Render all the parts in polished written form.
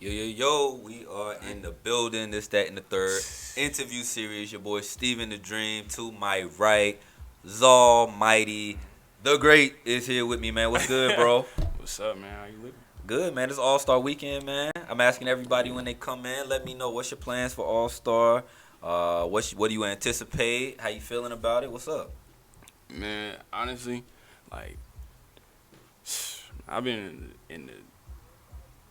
Yo, we are in the building, this, that, and the third. Interview series, your boy Steven the Dream, to my right, Zalmighty. The Great is here with me, man. What's good, bro? What's up, man? How you living? Good, man. It's All-Star Weekend, man. I'm asking everybody when they come in, let me know what's your plans for All-Star. What do you anticipate? How you feeling about it? What's up? Man, honestly, like I've been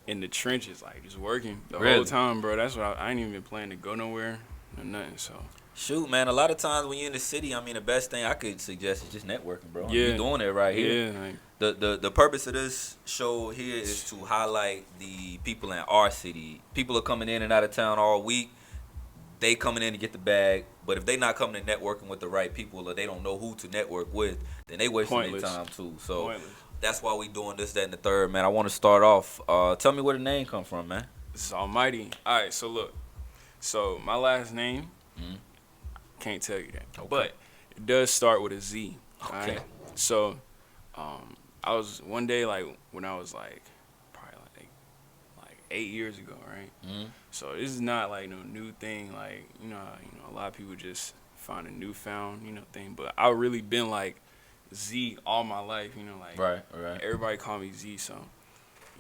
in the trenches, like just working the Really? whole time, bro. That's why I ain't even planning to go nowhere or nothing. So Shoot, man. A lot of times when you're in the city, I mean, the best thing I could suggest is just networking, bro. yeah, You're doing it right here. yeah, like, The purpose of this show here is to highlight the people in our city. People are coming in and out of town all week. They coming in to get the bag, but if they not coming to networking with the right people or they don't know who to network with, then they wasting their pointless. time too. So Pointless. that's why we doing this, that, and the third, man. I want to start off. Tell me where the name come from, man. Zalmighty. All right, so look, so my last name Mhm. can't tell you that, Okay. but it does start with a Z. Okay. Alright? So, I was one day like when I was like probably like 8 years ago, right? Mhm. So this is not like no new thing. Like a lot of people just find a newfound thing. But I really been like Z all my life. Like Right. everybody call me Z. So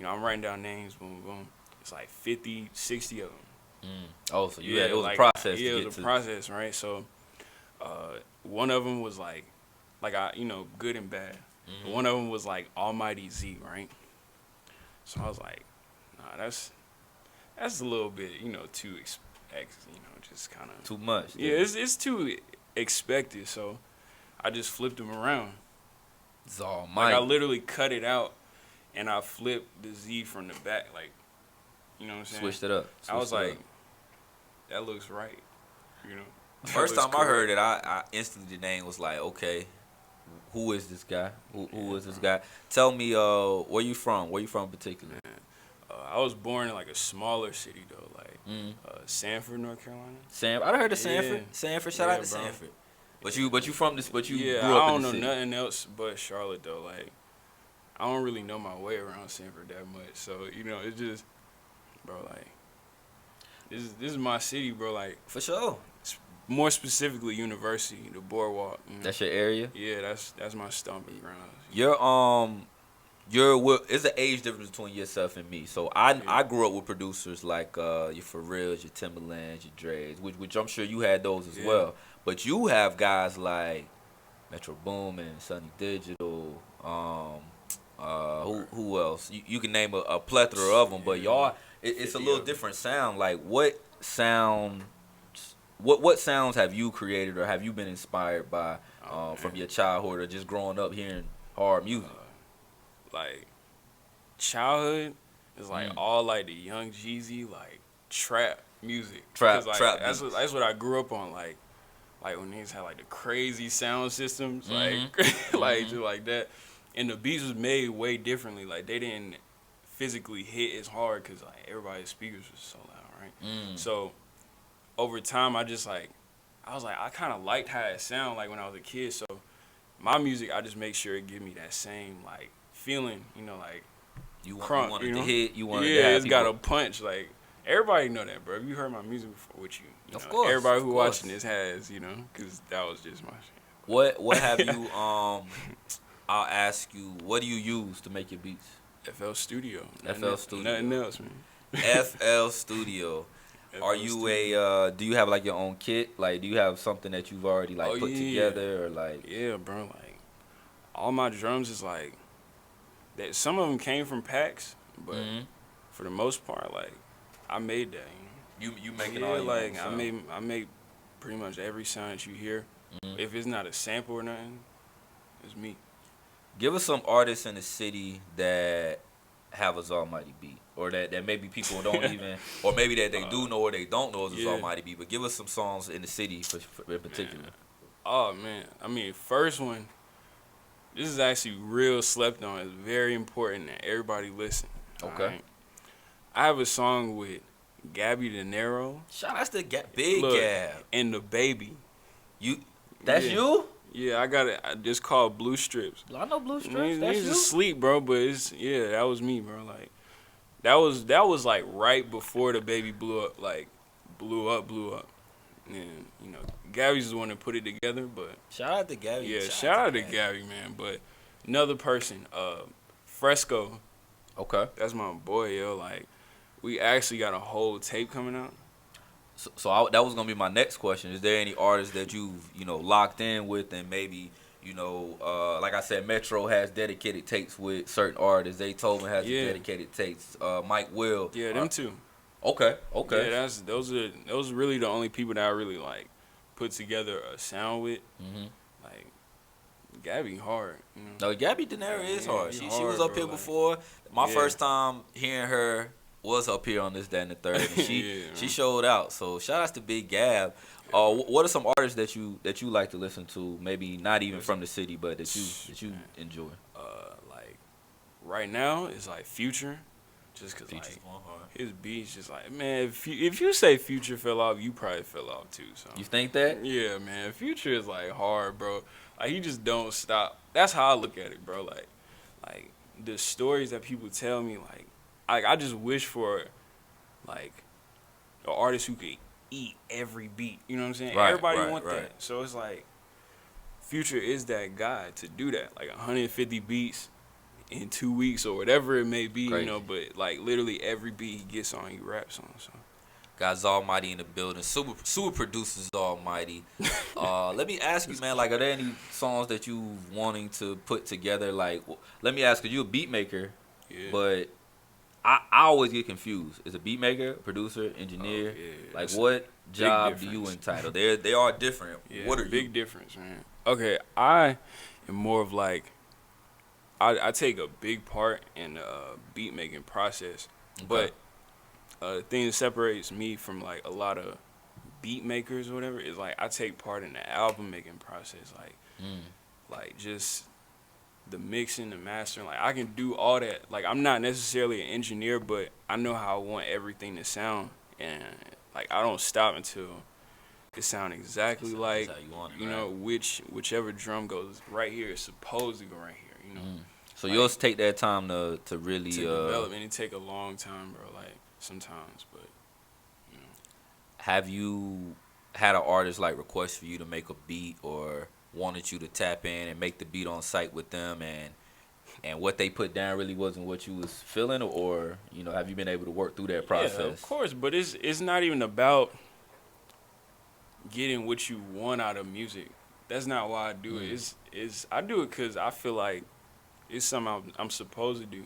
I'm writing down names. Boom, boom. It's like 50, 60 of them. Oh, so Yeah, it was like, a process. Yeah, to it get was a to. process, right? So one of them was like I good and bad. Mhm. One of them was like Almighty Z, right? So I was like, nah, that's a little bit, too just kind of. Too much. Yeah, it's too expected. So I just flipped them around. It's Like I Almighty. literally cut it out, and I flipped the Z from the back. Like, you know what I'm saying? Switched it up. I was Switched it like, up. that looks right. That First looks time I heard correct. it, I instantly the name was like, okay, who is this guy? Who Yeah, is this bro. guy? Tell me, where you from? Where you from in particular? Man, I was born in like a smaller city though, like Mm. Sanford, North Carolina. I heard of Yeah. Sanford. Sanford, shout Yeah, out to bro. Sanford. But you from this? But you Yeah, grew I up in don't the know city. nothing else but Charlotte though. Like I don't really know my way around Sanford that much. So it's just, bro, like this is my city, bro. Like For sure. more specifically, University, the Boardwalk. That's your area. Yeah, that's my stomping grounds. It's an age difference between yourself and me. So I Yeah. I grew up with producers like your Pharrells, your Timberlands, your Dre's, which I'm sure you had those as Yeah. well. But you have guys like Metro Boomin, Sonny Digital, who else? You can name a plethora of them, but Yeah. y'all it's a 50 little of 'em. different sound. Like what sounds have you created or have you been inspired by from Man. your childhood or just growing up hearing hard music? Like childhood is like Mm. all like the Young Jeezy like trap music. Trap- 'Cause, like, trap that's beats. what I grew up on. Like when niggas had like the crazy sound systems, like like Mhm. just like that, and the beats was made way differently. Like they didn't physically hit as hard because like everybody's speakers was so loud, right? Mm. So over time, I was like I kind of liked how it sounded like when I was a kid. So my music, I just make sure it give me that same like feeling, like You crunk, wanted to hit. You wanted to yeah, have it's people. got a punch. Like everybody know that, bro. If you heard my music before, with Of course, everybody of who course. watching this has, because that was just my shit. What have you I'll ask you. What do you use to make your beats? FL Studio, FL Studio. nothing else, man. FL Studio. Are FL you Studio. do you have like your own kit? Like do you have something that you've already like Oh, put yeah. together or like Yeah, bro. Like all my drums is like that. Some of them came from packs, but Mhm. for the most part, like I made that. you making Yeah, all your like own sound? I make pretty much every sound that you hear. Mhm. If it's not a sample or nothing, it's me. Give us some artists in the city that have a Almighty beat, or that maybe people don't even, or maybe that they do know or they don't know is a Yeah. Almighty beat. But give us some songs in the city in particular. Man. Oh man, I mean, first one. This is actually real slept on. It's very important that everybody listen. Okay. alright? I have a song with Gabby De Niro. Shout out to Big Look, Gab. and the baby. That's Yeah. you? Yeah, I got it. It's called Blue Strips. I know Blue Strips. Niggas That's niggas you. asleep, bro, but that was me, bro. Like That was like right before the baby blew up, blew up. And Gabby's the one that put it together, but Shout out to Gabby. yeah, shout out to Gabby, man. But another person, Fresco. Okay. That's my boy, yo. Like, we actually got a whole tape coming out. So that was gonna be my next question. Is there any artists that you've locked in with, and maybe like I said, Metro has dedicated tapes with certain artists. Zaytoven has dedicated tapes. Mike Will. Yeah, them two. Okay. Yeah, those are really the only people that I really like put together a sound with. Mm-hmm. Like, Gabby hard. No, Gabby Denera is hard. She was up here like, before. My first time hearing her was up here on This, That, and the Third, and she showed out. So shout outs to Big Gab. What are some artists that you like to listen to? Maybe not even from the city, but that you enjoy. Like right now it's like Future, just cause Future's like going hard. his beats just like, man. If you say Future fell off, you probably fell off too. So You think that? yeah, man. Future is like hard, bro. Like he just don't stop. That's how I look at it, bro. Like the stories that people tell me, like I just wish for like an artist who could eat every beat. You know what I'm saying? Right, Everybody right, want right. that. So it's like Future is that guy to do that. Like 150 beats in 2 weeks or whatever it may be, Crazy. but like literally every beat he gets on, he raps on. So Got Zalmighty in the building. Super producer Zalmighty. Let me ask you, man. Like, are there any songs that you wanting to put together? Like, let me ask you. You a beat maker, but I always get confused. Is a beat maker, producer, engineer? Like, what job do you entitle? They are different. Yeah, What are big difference, man. Okay, I am more of like I take a big part in the beat making process, but the thing that separates me from like a lot of beat makers or whatever is like I take part in the album making process, like just the mixing, the mastering. Like I can do all that. Like I'm not necessarily an engineer, but I know how I want everything to sound, and like I don't stop until it sound exactly like whichever drum goes right here is supposed to go right here. So like, you'll take that time to really develop, and it take a long time, bro. Like sometimes, but have you had an artist like request for you to make a beat or wanted you to tap in and make the beat on site with them, and what they put down really wasn't what you was feeling, or have you been able to work through that process? Yeah, of course, but it's not even about getting what you want out of music. That's not why I do it. I do it because I feel like it's something I'm supposed to do,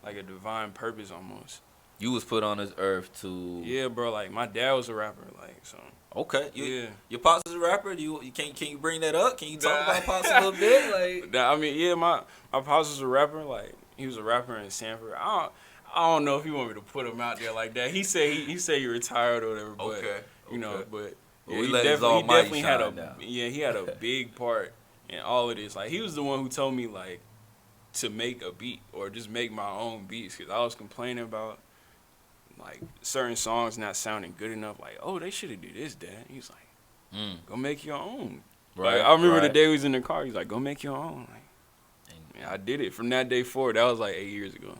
like a divine purpose almost. You was put on this earth to... Yeah, bro. Like my dad was a rapper, like so. Okay. Your pops is a rapper. Can you bring that up? Can you talk about pops a little bit? Like, I mean, yeah, my pops was a rapper. Like he was a rapper in Sanford. I don't know if he want me to put him out there like that. He said he retired or whatever. But, but yeah, he definitely had a big part in all of this. Like he was the one who told me like to make a beat or just make my own beats, because I was complaining about like certain songs not sounding good enough. Like, oh, they should have did this, Dad. He's like, go make your own. Right. Like, I remember the day we was in the car. He's like, go make your own. Like, I did it from that day forward. That was like 8 years ago.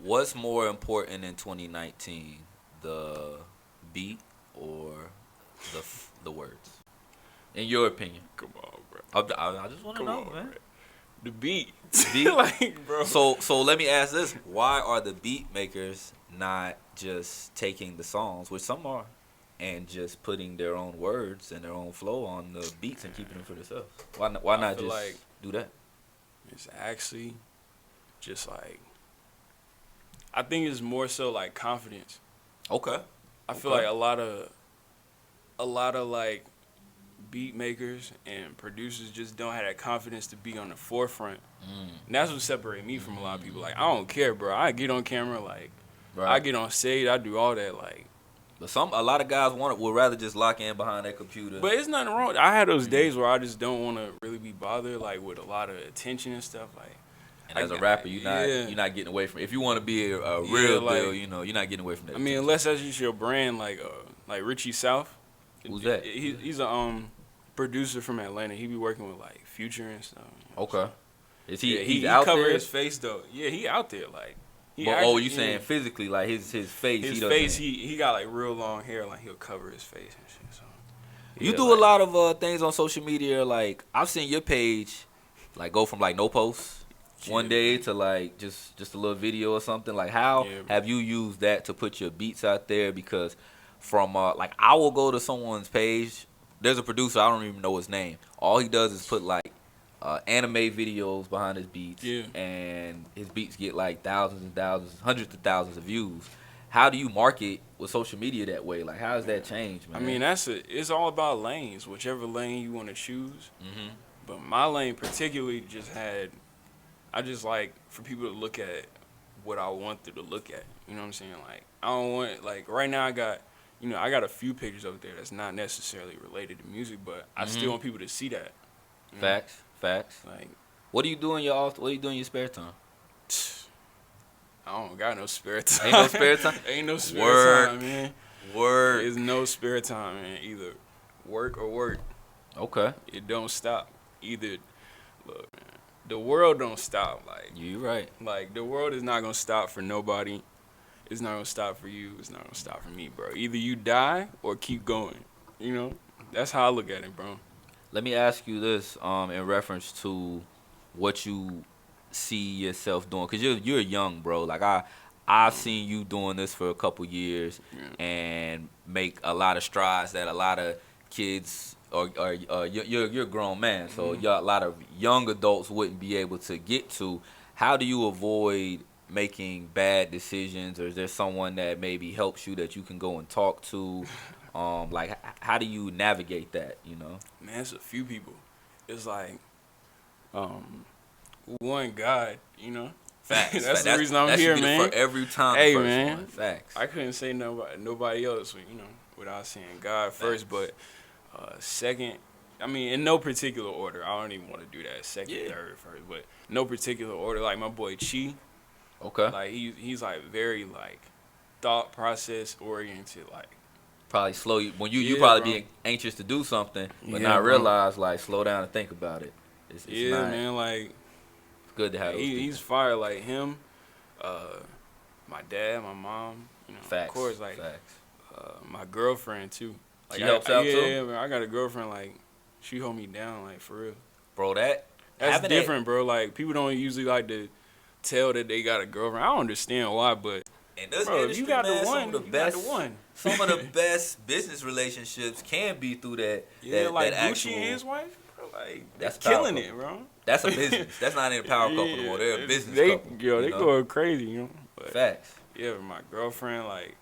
What's more important in 2019, the beat or the words? In your opinion? Come on, bro. I just want to know, man. Bro. The beat. Like, bro. So let me ask this: why are the beat makers not just taking the songs, which some are, and just putting their own words and their own flow on the beats and keeping them for themselves? Why not just like, do that? It's actually just like, I think it's more so like confidence. Okay. I feel like a lot of like beat makers and producers just don't have that confidence to be on the forefront. And that's what separates me from a lot of people. Like, I don't care, bro. I get on camera, like, I get on stage, I do all that, like. But a lot of guys would rather just lock in behind their computer. But it's nothing wrong. I had those days where I just don't want to really be bothered, like, with a lot of attention and stuff, like. And as a rapper, you're not getting away from it. If you want to be a real deal, you're not getting away from that. I mean, unless that's just your brand, like Richie South. Who's that? He's a producer from Atlanta. He be working with like Future and stuff. Okay. Is he? He out cover there? his face though. Yeah, he out there. Like But actually, you saying physically, like his face? his He face, doesn't. he got like real long hair, like he'll cover his face and shit. So You yeah, do a like lot of things on social media. Like I've seen your page, like go from like no posts one day to like just a little video or something. Like how have you used that to put your beats out there? Because from like I will go to someone's page. There's a producer, I don't even know his name. All he does is put like anime videos behind his beats, and his beats get like thousands and thousands, hundreds of thousands of views. How do you market with social media that way? Like, how has that changed, man? I mean, it's all about lanes, whichever lane you want to choose. Mm-hmm. But my lane particularly I just like for people to look at what I want them to look at. You know what I'm saying? Like, I don't want, like, right now I got a few pictures up there that's not necessarily related to music, but I still want people to see that. Facts. Like, What do you do in your spare time? I don't got no spare time. Ain't no spare time? Ain't no spare time, man. Work. There's no spare time, man. Either work or work. Okay. It don't stop. Either, look, man, the world don't stop. Like, You right. Like, the world is not gonna stop for nobody. It's not gonna stop for you. It's not gonna stop for me, bro. Either you die or keep going. You know, that's how I look at it, bro. Let me ask you this in reference to what you see yourself doing, because you're young, bro. Like I've seen you doing this for a couple years and make a lot of strides that a lot of kids or you're a grown man, so a lot of young adults wouldn't be able to get to. How do you avoid making bad decisions, or is there someone that maybe helps you that you can go and talk to? Like, how do you navigate that, you know? Man, it's a few people. It's like, one, God, you know? Facts. That's the reason I'm here, man. For every time, hey, the first man. one. Facts. I couldn't say nobody else, you know, without saying God first. But second, I mean, in no particular order. I don't even want to do that. Second, third, first, but no particular order. Like my boy Chi. Okay. Like he's like very like thought process oriented. Like probably slow you when you probably be anxious to do something, but not realize like slow down and think about it. It's not, man. Like it's good to have. He's fire. Like him, my dad, my mom. You know, facts. Of course, like facts. My girlfriend too. Like, she helps out too. Yeah, man. I got a girlfriend. Like she hold me down. Like for real. Bro, that's different, bro. Like people don't usually like to tell that they got a girlfriend. I don't understand why, but in this bro, industry, you got man, the one. some of the best business relationships can be through that. Yeah, that, like that Gucci actual, and his wife, bro, like that's killing it, bro. That's a business. That's not in a power couple anymore. They're a business couple. They going crazy, you know. But, facts. Yeah, my girlfriend, like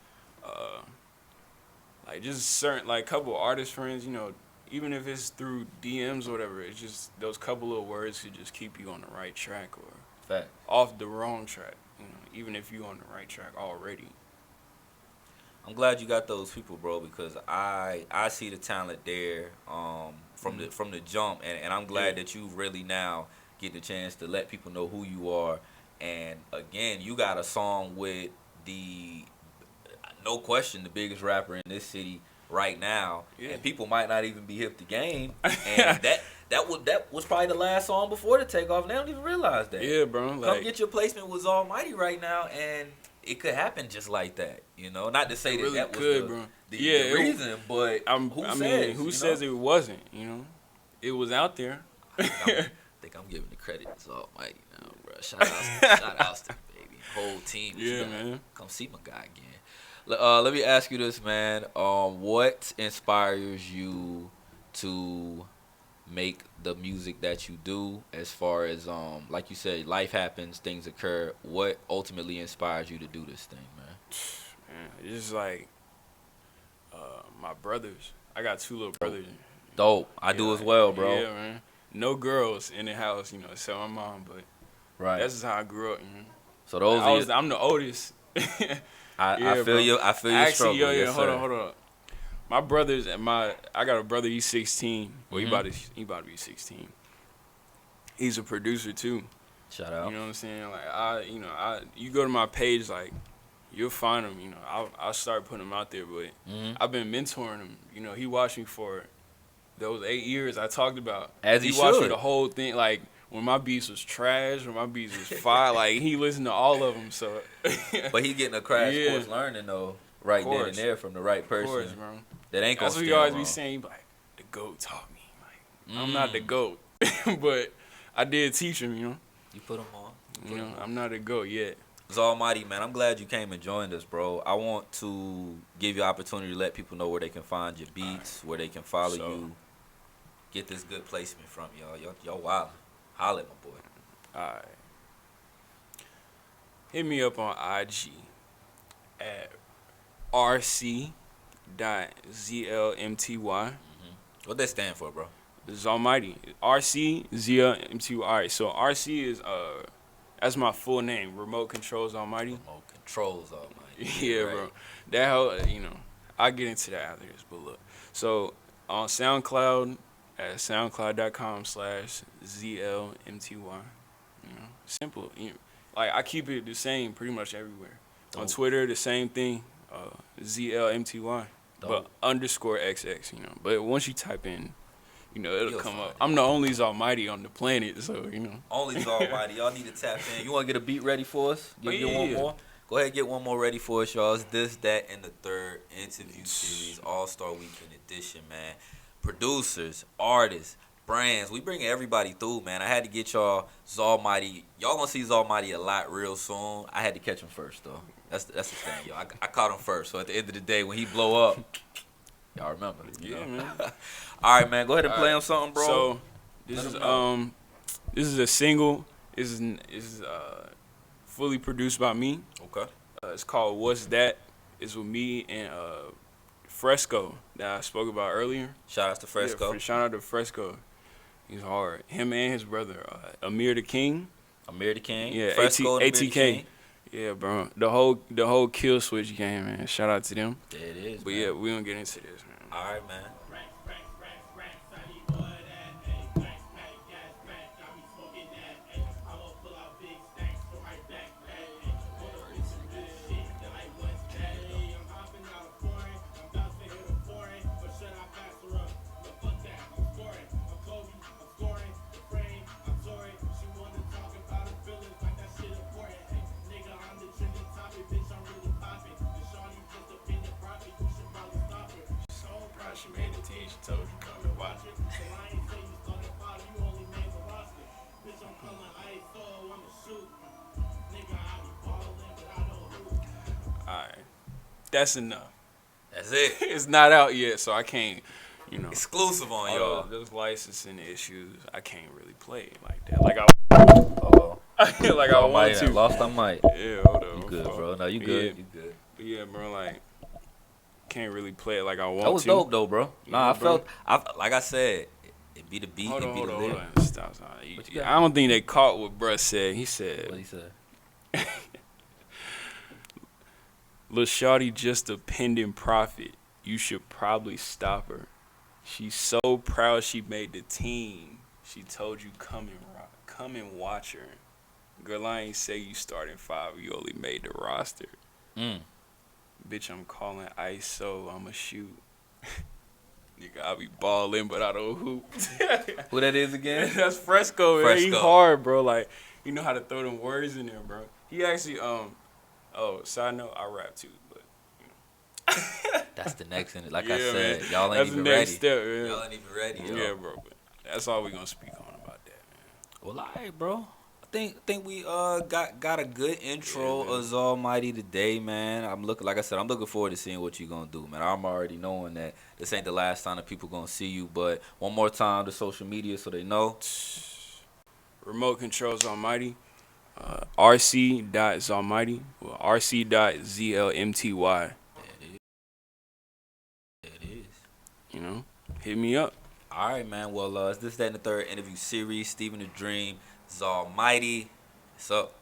just certain like couple artist friends, you know. Even if it's through DMs or whatever, it's just those couple of words could just keep you on the right track or off the wrong track. You know, even if you're on the right track already. I'm glad you got those people, bro, because I see the talent there from the jump, and I'm glad that you really now get the chance to let people know who you are. And again, you got a song with no question the biggest rapper in this city right now, and people might not even be hip to game, and that was probably the last song before the takeoff, and they don't even realize that. Yeah, bro. Like, come get your placement with Zalmighty right now, and it could happen just like that, you know. Not to say that really that could, was bro. the reason, but who says it wasn't? You know, it was out there. I think I'm giving the credit to Zalmighty now, bro. Shout outs to baby whole team. Yeah, man. Come see my guy again. Let me ask you this, man. What inspires you to make the music that you do? As far as like you said, life happens, things occur. What ultimately inspires you to do this thing, man? Man, it's just like my brothers. I got 2 little brothers. Dope. I do as well, bro. Yeah, man. No girls in the house, you know, except my mom, but that's just how I grew up. You know? So those I'm the oldest. I feel you. I feel your struggle. Yes, hold on. My brothers and I got a brother. He's 16. Well, he about to be 16. He's a producer too. Shout out. You know what I'm saying? Like you go to my page, like you'll find him. You know, I'll start putting him out there. But I've been mentoring him. You know, he watched me for those 8 years I talked about. As he watched should. me the whole thing. Like when my beats was trash, when my beats was fire, like he listened to all of them. So, but he getting a crash Yeah. course learning though, right then and there from the right person. Of course, bro. That ain't gonna That's what steer he always wrong. be saying. He be like, the GOAT taught me. Like, I'm not the GOAT, but I did teach him. You know. You put him on. I'm not a GOAT yet. Zalmighty, man, I'm glad you came and joined us, bro. I want to give you opportunity to let people know where they can find your beats, where they can follow you, get this good placement from y'all. Y'all wild. Holla at my boy. All right. Hit me up on IG at rc.zlmty. What that stand for, bro? Zalmighty. RC.zlmty. All right, so RC is that's my full name. Remote Controls Almighty. Remote Controls Almighty. Yeah, right. Bro. That whole, I'll get into that after this, but look. So on SoundCloud at soundcloud.com/zlmty. Simple. Like I keep it the same pretty much everywhere. Dope. On Twitter, the same thing. ZLMTY. But _XX, But once you type in, it'll come up. I'm the only Zalmighty on the planet, so, Only Zalmighty. Y'all need to tap in. You want to get a beat ready for us? Get one more? Go ahead and get one more ready for us, y'all. It's this, that, and the third interview series, All-Star Weekend edition, man. Producers, artists, brands. We bring everybody through, man. I had to get y'all Zalmighty. Y'all going to see Zalmighty a lot real soon. I had to catch him first, though. That's the thing, yo. I caught him first. So at the end of the day, when he blow up, y'all remember. Man. All right, man. Go ahead and play him something, bro. So this is a single. This is fully produced by me. Okay. It's called What's That? It's with me and Fresco that I spoke about earlier. Shout out to Fresco. Shout out to Fresco. He's hard. Him and his brother Amir the King. Amir the King. Yeah. Fresco ATK. Yeah, bro. The whole Kill Switch game, man. Shout out to them. There it is. But man. yeah, we gonna get into this, man. All right, man. That's enough. That's it. It's not out yet, so I can't, Exclusive on y'all. Those licensing issues, I can't really play it like that. Like I want to. Lost I might. Yeah, hold on. You good, bro? No, you good. Yeah. You good. But yeah, bro, like, can't really play it like I want to. That was dope, though, bro. Nah, bro. like I said, it be the beat, hold it be the hold lyric. on. Stop. I don't think they caught what bruh said. He said, What he said? Lil' Shawty just a pending profit. You should probably stop her. She's so proud she made the team. She told you come and watch her. Girl, I ain't say you starting 5. You only made the roster. Bitch, I'm calling ISO. I'ma shoot. Nigga, I be balling, but I don't hoop. Who that is again? That's Fresco. Man. He hard, bro. Like, you know how to throw them words in there, bro. He actually, side note, I rap too, but That's the next thing. Like I said, man. Y'all ain't that's even the next ready. Step, man. Y'all ain't even ready, yo. Yeah, bro. But that's all we gonna speak on about that, man. Well, all right, bro. I think we got a good intro of Zalmighty today, man. I'm looking forward to seeing what you gonna do, man. I'm already knowing that this ain't the last time that people gonna see you, but one more time the social media so they know. Remote Controls Almighty. rc.zalmighty. Well, rc.zlmty. It is. Hit me up. All right, man. Well, it's this, that, and the third interview series. Stephen the Dream, Zalmighty. What's up?